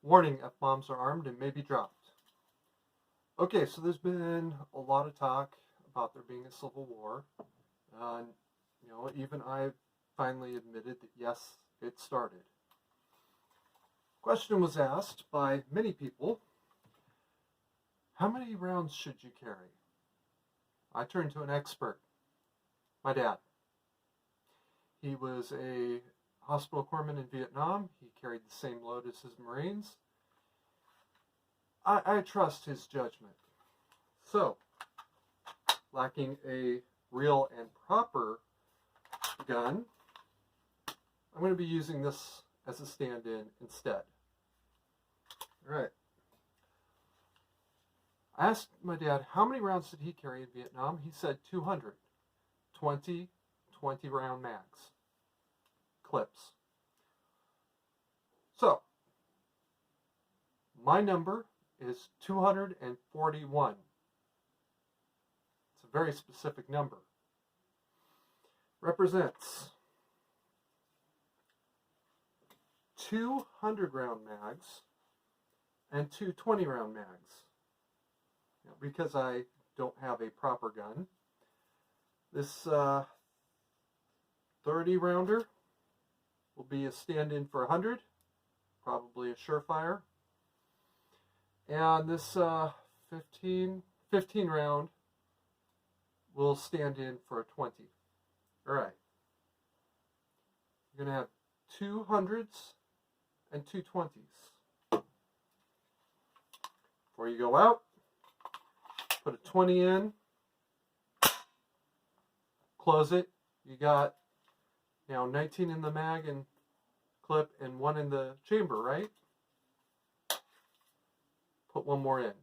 Warning, F-bombs are armed and may be dropped. Okay, so there's been a lot of talk about there being a civil war. And, even I finally admitted that yes, it started. Question was asked by many people, how many rounds should you carry? I turned to an expert, my dad. He was a hospital corpsman in Vietnam. He carried the same load as his Marines. I trust his judgment. So, lacking a real and proper gun, I'm going to be using this as a stand-in instead. All right. I asked my dad, how many rounds did he carry in Vietnam? He said 200. 20 round mags. Clips. So, my number is 241. It's a very specific number. Represents 200 round mags and two 20 round mags. Now, because I don't have a proper gun, this 30 rounder will be a stand-in for 100, probably a surefire. And this 15 round will stand in for a 20. All right. You're going to have 200s and 220s. Before you go out, put a 20 in, close it. You got 19 in the mag and clip and 1 in the chamber, right? Put 1 more in.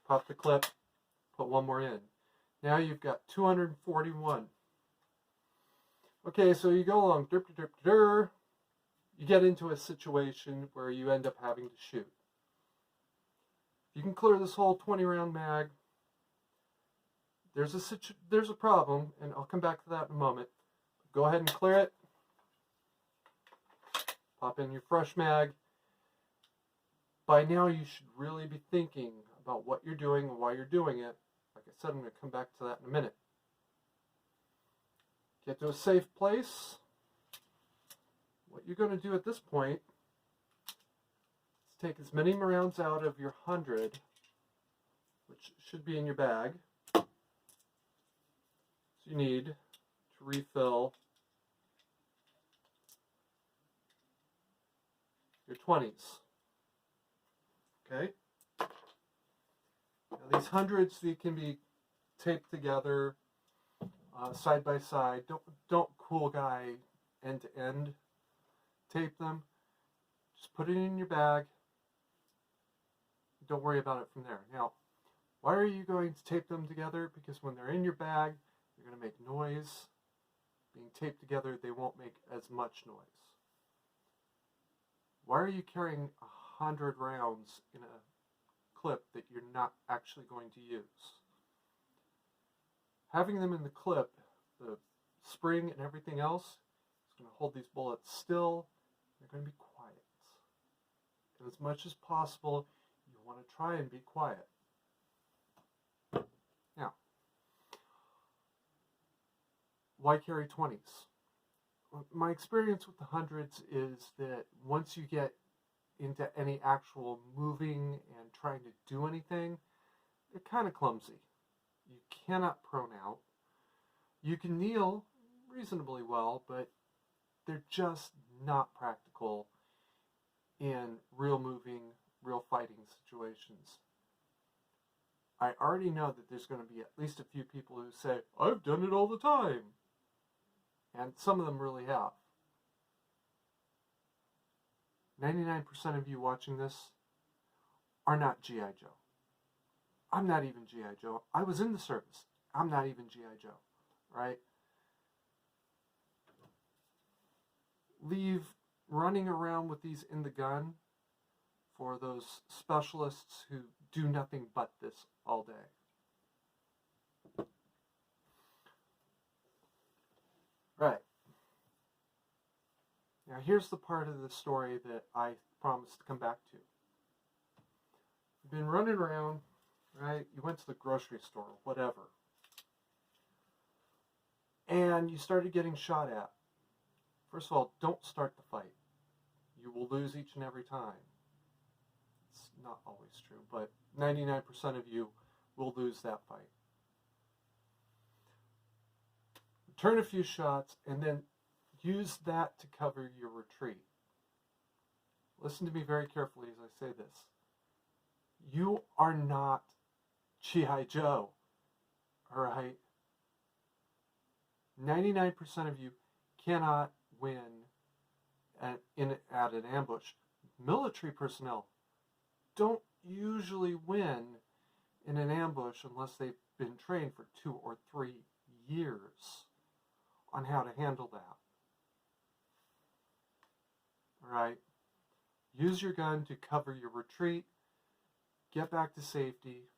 Pop the clip, put 1 more in. Now you've got 241. Okay, so you go along, you get into a situation where you end up having to shoot. You can clear this whole 20 round mag. There's a problem, and I'll come back to that in a moment. Go ahead and clear it. Pop in your fresh mag. By now you should really be thinking about what you're doing and why you're doing it. Like I said, I'm going to come back to that in a minute. Get to a safe place. What you're going to do at this point is take as many rounds out of your 100, which should be in your bag, as you need to refill your 20s. Okay? Now these 100s, they can be taped together side by side. Don't cool guy end to end tape them. Just put it in your bag. Don't worry about it from there. Now, why are you going to tape them together? Because when they're in your bag, they're going to make noise. Being taped together, they won't make as much noise. Why are you carrying 100 rounds in a clip that you're not actually going to use? Having them in the clip, the spring and everything else, is going to hold these bullets still. They're going to be quiet. And as much as possible, you want to try and be quiet. Now, why carry 20s? My experience with the 100s is that once you get into any actual moving and trying to do anything, they're kind of clumsy. You cannot prone out. You can kneel reasonably well, but they're just not practical in real moving, real fighting situations. I already know that there's going to be at least a few people who say, I've done it all the time. And some of them really have. 99% of you watching this are not G.I. Joe. I'm not even G.I. Joe. I was in the service. I'm not even G.I. Joe. Right? Leave running around with these in the gun for those specialists who do nothing but this all day. Right. Now, here's the part of the story that I promised to come back to. You've been running around, right? You went to the grocery store, whatever. And you started getting shot at. First of all, don't start the fight. You will lose each and every time. It's not always true, but 99% of you will lose that fight. Turn a few shots and then use that to cover your retreat. Listen to me very carefully as I say this. You are not G.I. Joe, all right? 99% of you cannot win at an ambush. Military personnel don't usually win in an ambush unless they've been trained for 2 or 3 years on how to handle that. All right? Use your gun to cover your retreat. Get back to safety.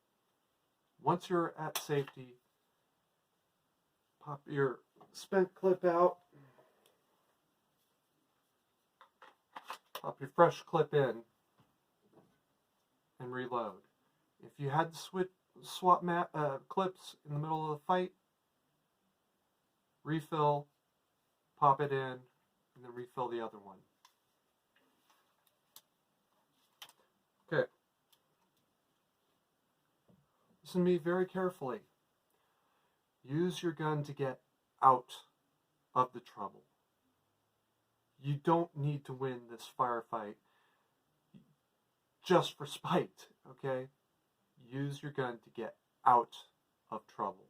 Once you're at safety, pop your spent clip out. Pop your fresh clip in and reload. If you had to swap clips in the middle of the fight, refill, pop it in, and then refill the other one. Okay. Listen to me very carefully. Use your gun to get out of the trouble. You don't need to win this firefight just for spite, okay? Use your gun to get out of trouble.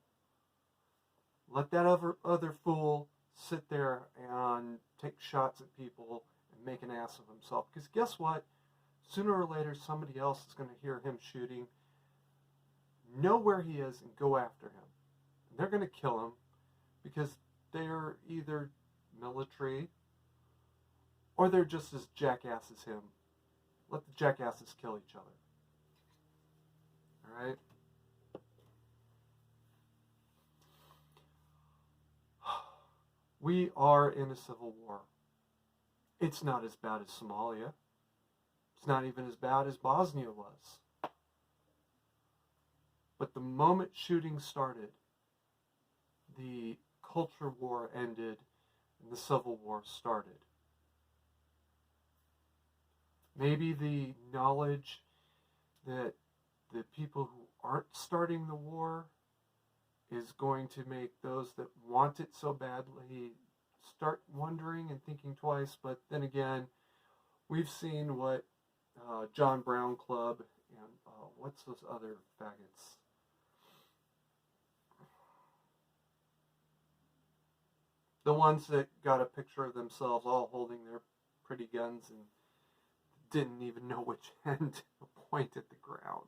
Let that other fool sit there and take shots at people and make an ass of himself. Because guess what? Sooner or later, somebody else is going to hear him shooting, know where he is, and go after him. And they're going to kill him because they're either military or they're just as jackass as him. Let the jackasses kill each other. All right? We are in a civil war. It's not as bad as Somalia. It's not even as bad as Bosnia was. But the moment shooting started, the culture war ended and the civil war started. Maybe the knowledge that the people who aren't starting the war is going to make those that want it so badly start wondering and thinking twice. But then again, we've seen what John Brown Club and what's those other faggots? The ones that got a picture of themselves all holding their pretty guns and didn't even know which end to point at the ground.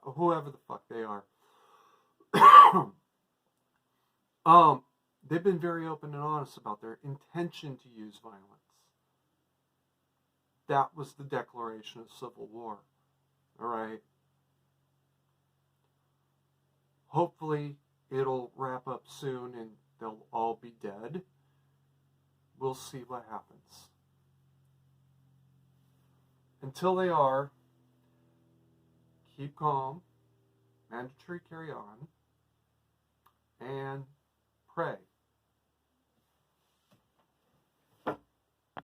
Whoever the fuck they are. They've been very open and honest about their intention to use violence. That was the declaration of civil war. All right. Hopefully it'll wrap up soon and they'll all be dead. We'll see what happens. Until they are, keep calm, mandatory carry on, and pray.